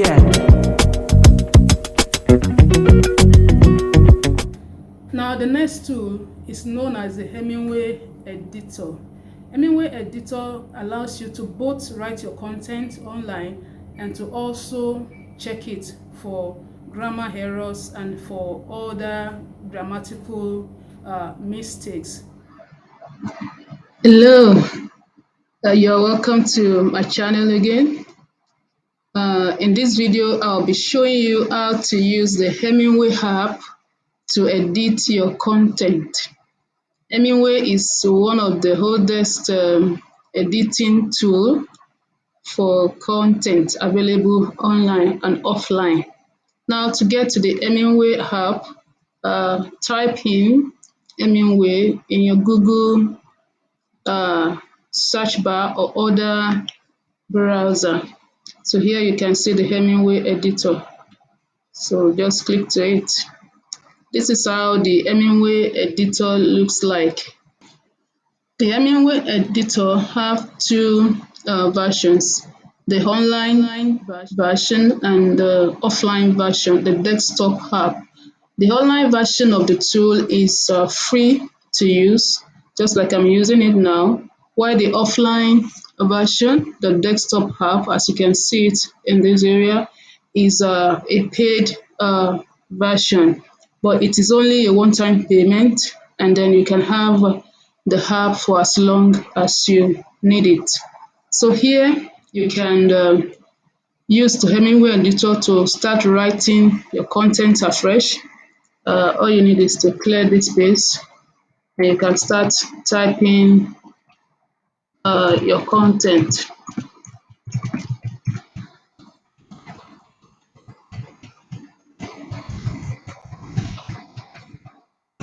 begin. Now, the next tool is known as the Hemmingway editor. Hemmingway editor allows you to both write your content online and to also check it for grammar errors and for other grammatical mistakes. Hello, you're welcome to my channel again. In this video, I'll be showing you how to use the Hemmingway app to edit your content. Hemmingway is one of the oldest editing tool for content available online and offline. Now, to get to the Hemmingway app, type in Hemmingway in your Google search bar or other browser. So here you can see the Hemmingway editor. So just click to it. This is how the Hemmingway editor looks like. The Hemmingway editor have two versions, the online version and the offline version, the desktop app. The online version of the tool is free to use, just like I'm using it now, while the offline version, the desktop app, as you can see it in this area, is a paid version, but it is only a one-time payment, and then you can have the app for as long as you need it. So here you can use the Hemmingway editor to start writing your content afresh. All you need is to clear this space and you can start typing your content.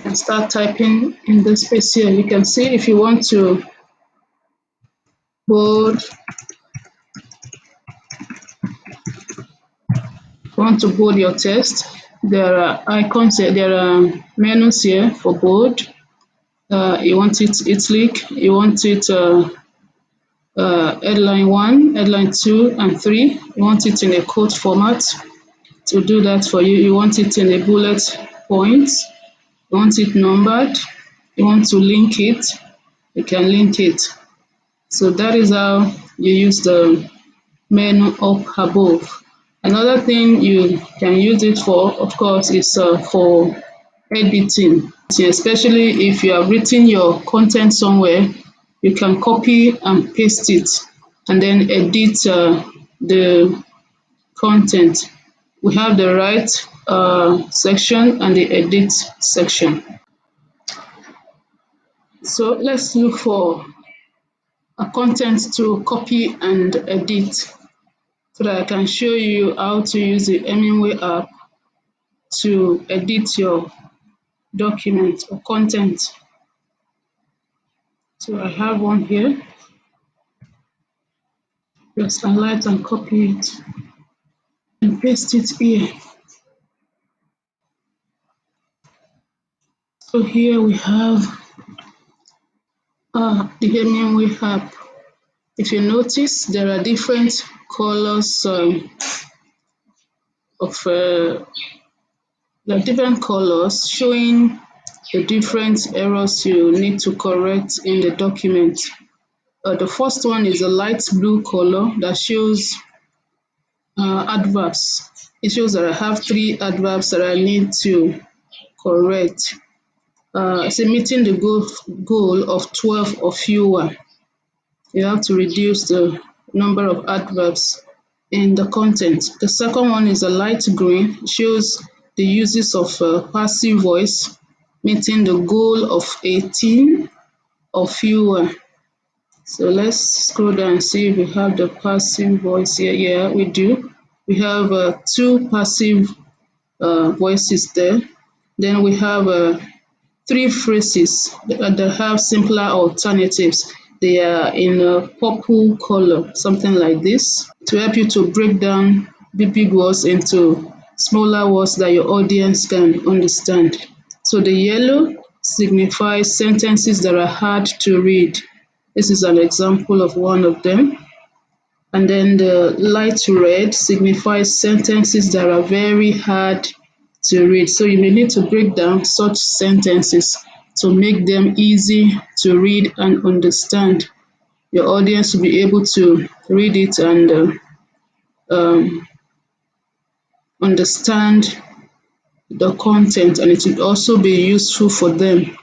And start typing in the space here. You can see if you want to bold, your text, there are icons here, there are menus here for bold. You want it italic, you want it headline 1, headline 2, and 3. You want it in a quote format. To do that for you, you want it in a bullet points, you want it numbered, you want to link it, you can link it. So that is how you use the menu up above. Another thing you can use it for, of course, is for editing, especially if you have written your content somewhere, you can copy and paste it and then edit the content. We have the write section and the edit section. So let's look for a content to copy and edit so that I can show you how to use the Hemmingway app to edit your document or content. So I have one here. Just highlight and copy it and paste it here. So here we have the Hemmingway app. If you notice, there are different colors showing the different errors you need to correct in the document. The first one is a light blue color that shows adverbs. It shows that I have 3 adverbs that I need to correct. Say meeting the goal of 12 or fewer. You have to reduce the number of adverbs in the content. The second one is a light green. It shows the uses of passive voice, meeting the goal of 18 or fewer. So let's scroll down and see if we have the passive voice here. Yeah, we do. We have 2 passive voices there. Then we have 3 phrases that have simpler alternatives. They are in a purple color, something like this, to help you to break down big words into smaller words that your audience can understand. So the yellow signifies sentences that are hard to read. This is an example of one of them. And then the light red signifies sentences that are very hard to read. So you may need to break down such sentences to make them easy to read and understand. Your audience will be able to read it and um, understand the content, and it will also be useful for them.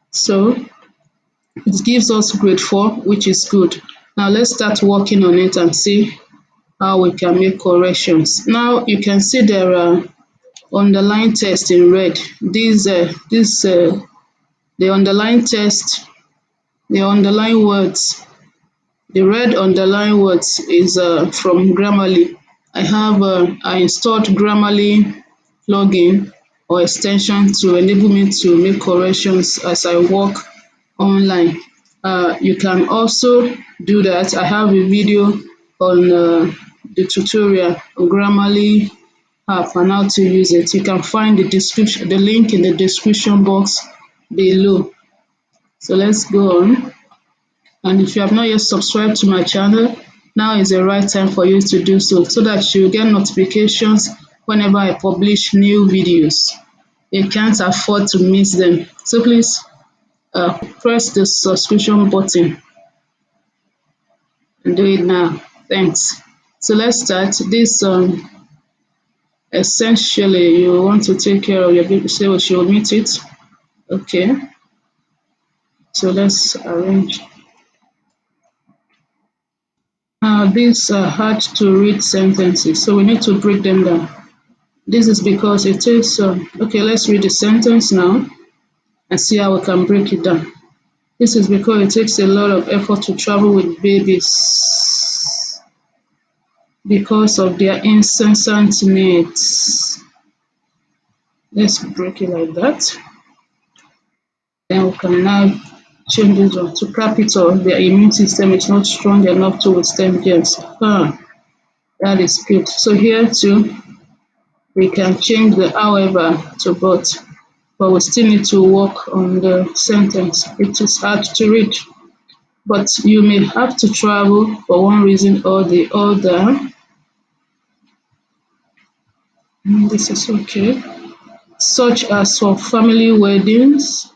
So it gives us grade 4, which is good. Now let's start working on it and see how we can make corrections. Now you can see there are underline text in red. The underline text, the underline words, the red underline words is from Grammarly. I installed Grammarly plugin or extension to enable me to make corrections as I work online. You can also do that. I have a video on the tutorial on Grammarly app and how to use it. You can find the link in the description box below. So let's go on. And if you have not yet subscribed to my channel, now is the right time for you to do so, so that you get notifications whenever I publish new videos. You can't afford to miss them. So please press the subscription button and do it now. Thanks. So let's start. This essentially you want to take care of your baby, so she will meet it. Okay. So let's arrange. These are hard to read sentences, so we need to break them down. This is because it takes, okay, let's read the sentence now and see how we can break it down. This is because it takes a lot of effort to travel with babies because of their incessant needs. Let's break it like that. Then we can now change this one to capital. Their immune system is not strong enough to withstand germs. That is good. So here too, we can change the however to but we still need to work on the sentence. It is hard to read, but you may have to travel for one reason or the other. This is okay. Such as for family weddings,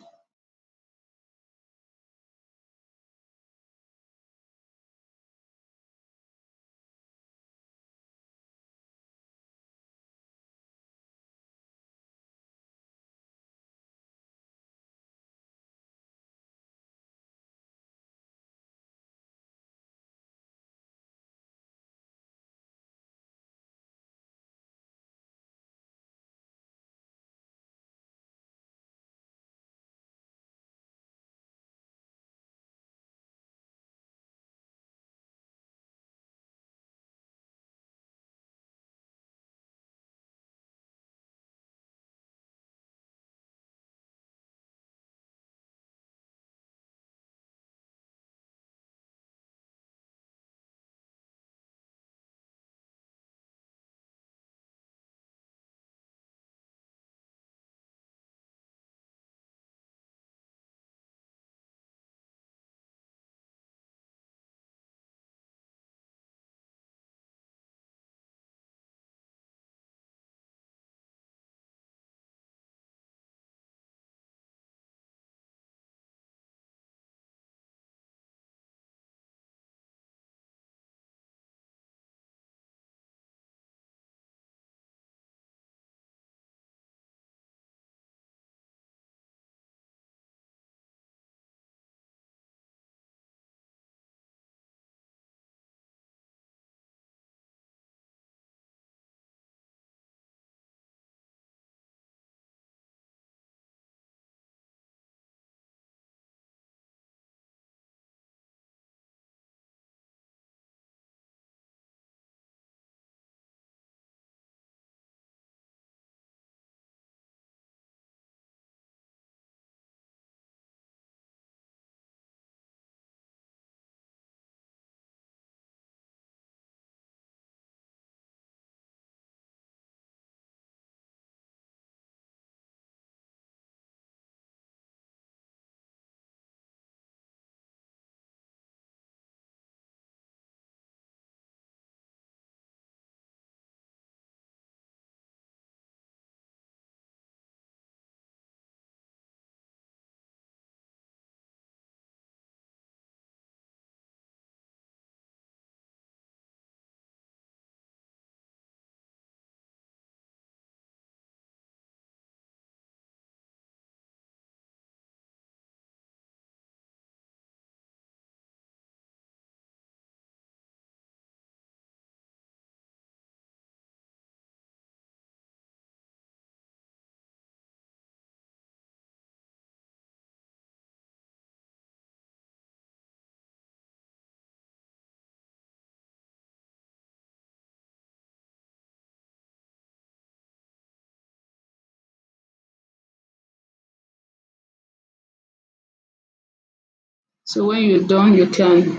So when you're done, you can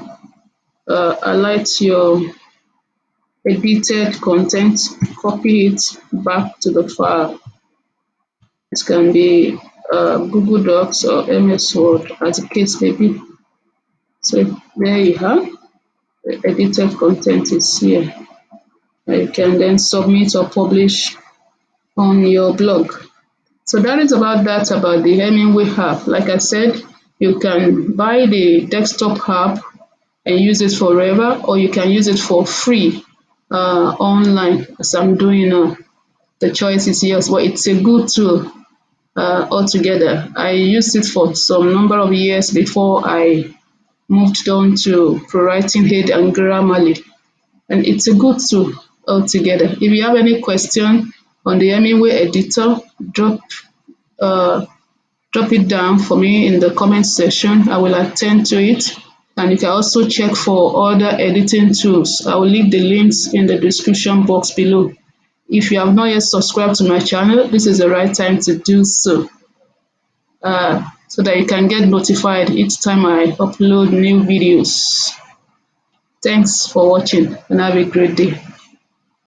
highlight your edited content, copy it back to the file. It can be Google Docs or MS Word, as the case may be. So there you have the edited content is here. And you can then submit or publish on your blog. So that is about that about the Hemingway app. Like I said, you can buy the desktop app and use it forever, or you can use it for free online, as I'm doing now. The choice is yours, but it's a good tool altogether. I used it for some number of years before I moved on to ProWriting Aid and Grammarly, and it's a good tool altogether. If you have any question on the Hemingway editor, uh, drop it down for me in the comment section. I will attend to it. And you can also check for other editing tools. I will leave the links in the description box below. If you have not yet subscribed to my channel, this is the right time to do so, so that you can get notified each time I upload new videos. Thanks for watching and have a great day.